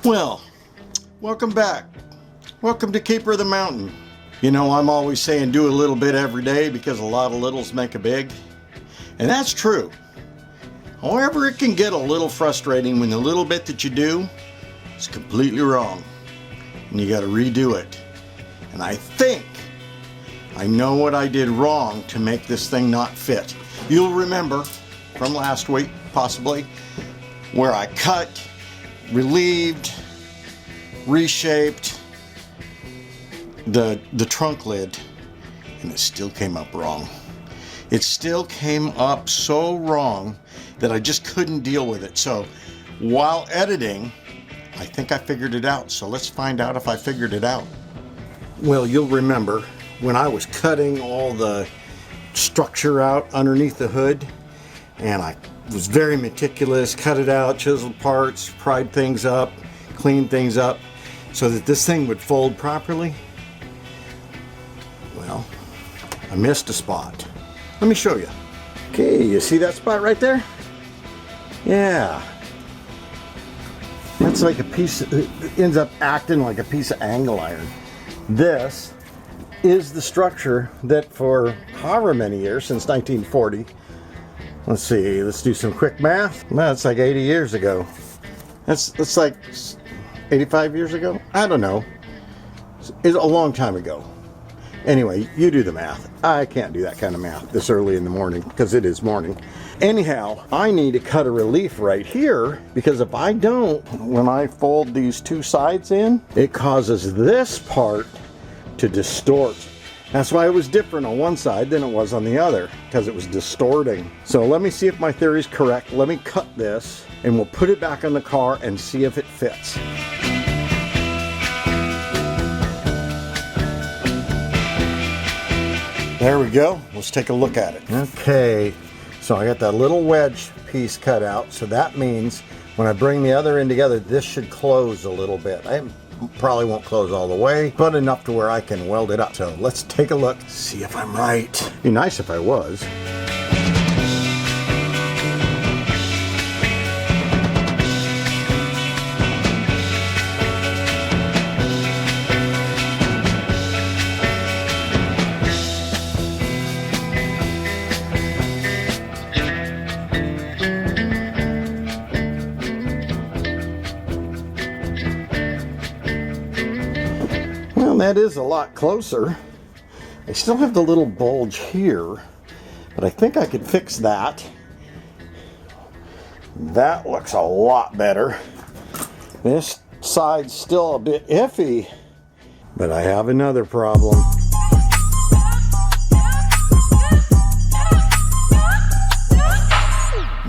Well, welcome back. Welcome to Keeper of the Mountain. You know, I'm always saying do a little bit every day because a lot of littles make a big. And that's true. However, it can get a little frustrating when the little bit that you do is completely wrong. And you got to redo it. And I think I know what I did wrong to make this thing not fit. You'll remember from last week, possibly, where I cut, relieved, reshaped the trunk lid, and it still came up wrong. It still came up so wrong that I just couldn't deal with it. So while editing, I think I figured it out. So let's find out if I figured it out. Well, you'll remember when I was cutting all the structure out underneath the hood, and I was very meticulous, cut it out, chiseled parts, pried things up, cleaned things up so that this thing would fold properly. Well, I missed a spot. Let me show you. Okay, you see that spot right there? Yeah. That's like a piece, it ends up acting like a piece of angle iron. This is the structure that for however many years, since 1940, let's see, let's do some quick math. Well, that's like 80 years ago. That's like 85 years ago? I don't know. It's a long time ago. Anyway, you do the math. I can't do that kind of math this early in the morning because it is morning. Anyhow, I need to cut a relief right here because if I don't, when I fold these two sides in, it causes this part to distort. That's why it was different on one side than it was on the other, because it was distorting. So let me see if my theory is correct. Let me cut this and we'll put it back on the car and see if it fits. There we go. Let's take a look at it. Okay, so I got that little wedge piece cut out. So that means when I bring the other end together, this should close a little bit. I probably won't close all the way, but enough to where I can weld it up. So let's take a look, see if I'm right. It'd be nice if I was. That is a lot closer. I still have the little bulge here, but I think I could fix that. That looks a lot better. This side's still a bit iffy, but I have another problem.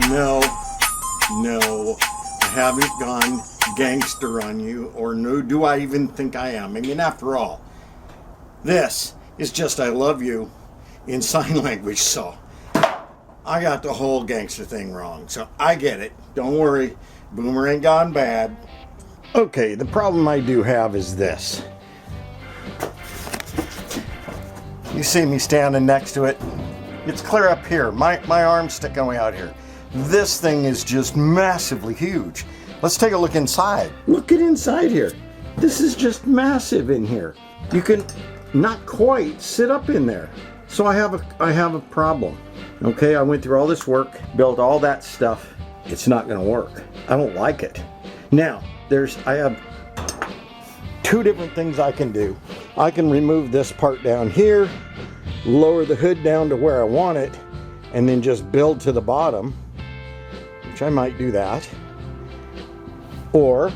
No, I haven't gone gangster on you, or no, do I even think I am? I mean, after all, this is just I love you in sign language, so I got the whole gangster thing wrong, so I get it. Don't worry, Boomer ain't gone bad. Okay, the problem I do have is this. You see me standing next to it? It's clear up here. My arm's sticking way out here. This thing is just massively huge. Let's take a look inside. Look at inside here. This is just massive in here. You can not quite sit up in there. So I have a problem. Okay, I went through all this work, built all that stuff. It's not gonna work. I don't like it. Now, I have two different things I can do. I can remove this part down here, lower the hood down to where I want it, and then just build to the bottom, which I might do that. Or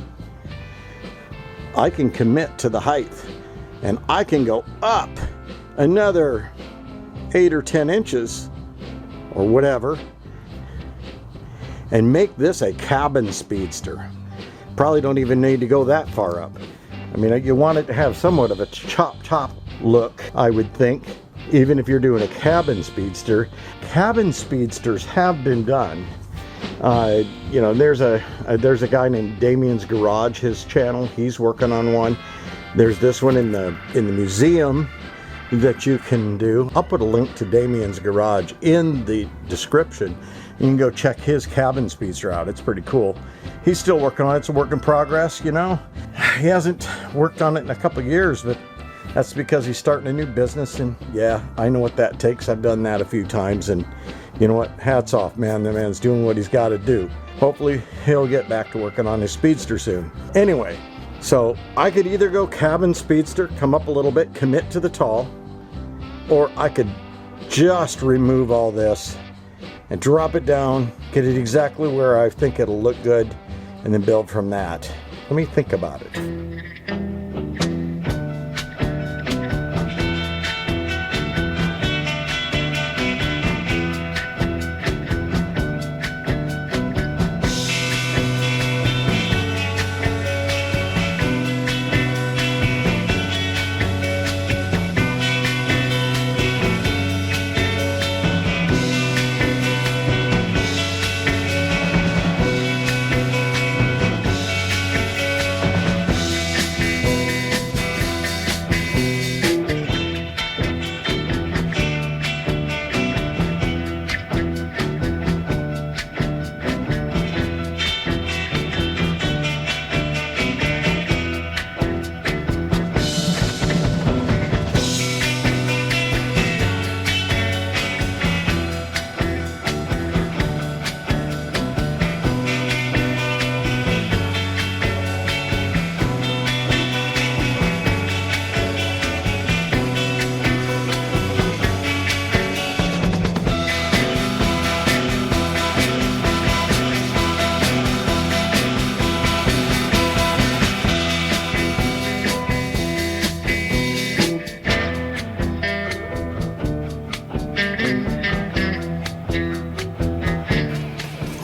I can commit to the height and I can go up another 8 or 10 inches or whatever and make this a cabin speedster. Probably don't even need to go that far up. I mean, you want it to have somewhat of a chop top look, I would think, even if you're doing a cabin speedster. Cabin speedsters have been done. You know, there's a guy named Damian's Garage, his channel. He's working on one. There's this one in the museum that you can do. I'll put a link to Damian's Garage in the description. You can go check his cabin speedster out. It's pretty cool. He's still working on it. It's a work in progress, you know. He hasn't worked on it in a couple of years, but that's because he's starting a new business, and yeah, I know what that takes. I've done that a few times, and you know what? Hats off, man. The man's doing what he's got to do. Hopefully, he'll get back to working on his speedster soon. Anyway, so I could either go cabin speedster, come up a little bit, commit to the tall, or I could just remove all this and drop it down, get it exactly where I think it'll look good, and then build from that. Let me think about it.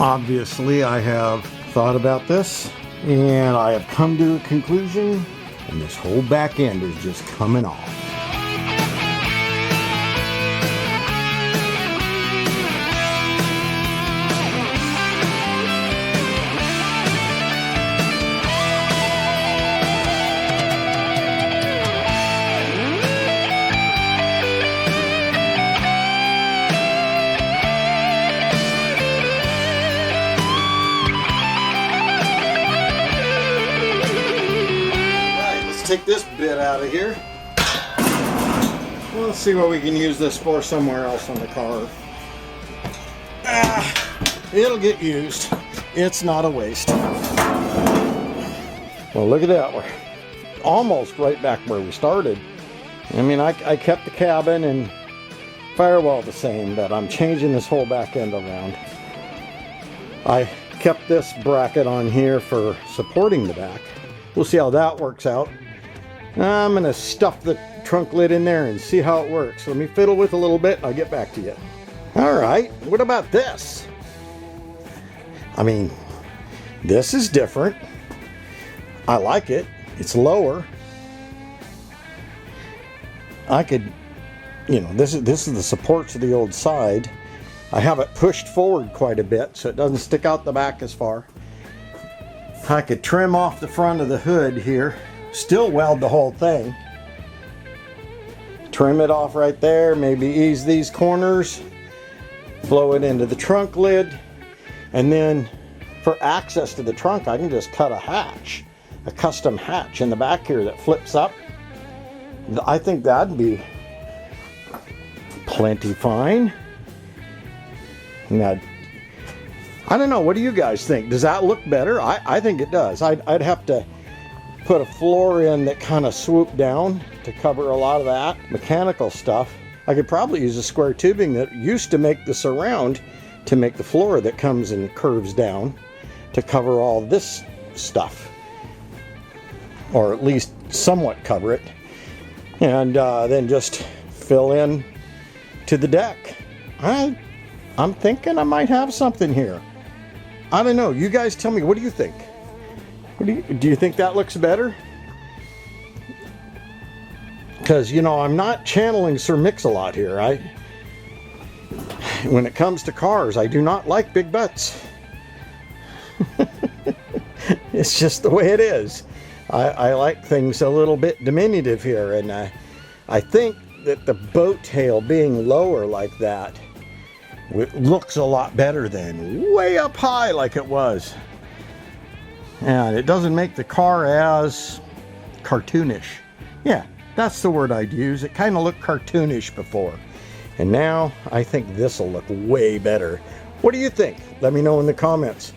Obviously, I have thought about this, and I have come to a conclusion, and this whole back end is just coming off. Take this bit out of here. Let's see what we can use this for somewhere else on the car. It'll get used. It's not a waste. Well, look at that. We're almost right back where we started. I mean, I kept the cabin and firewall the same, but I'm changing this whole back end around. I kept this bracket on here for supporting the back. We'll see how that works out. I'm going to stuff the trunk lid in there and see how it works. Let me fiddle with it a little bit and I'll get back to you. Alright, what about this? I mean, this is different. I like it. It's lower. I could, you know, this is the supports of the old side. I have it pushed forward quite a bit so it doesn't stick out the back as far. I could trim off the front of the hood here. Still weld the whole thing. Trim it off right there, maybe ease these corners, blow it into the trunk lid, and then for access to the trunk I can just cut a hatch, a custom hatch in the back here that flips up. I think that'd be plenty fine. Now, I don't know, what do you guys think? Does that look better? I think it does. I'd have to put a floor in that kind of swooped down to cover a lot of that mechanical stuff. I could probably use a square tubing that used to make the surround to make the floor that comes and curves down to cover all this stuff, or at least somewhat cover it, and then just fill in to the deck. I'm thinking I might have something here. I don't know, you guys tell me, what do you think? Do you think that looks better? Because, you know, I'm not channeling Sir Mix-a-Lot here. When it comes to cars, I do not like big butts. It's just the way it is. I like things a little bit diminutive here, and I think that the boat tail being lower like that It looks a lot better than way up high like it was. And it doesn't make the car as cartoonish. Yeah, that's the word I'd use. It kind of looked cartoonish before. And now I think this will look way better. What do you think? Let me know in the comments.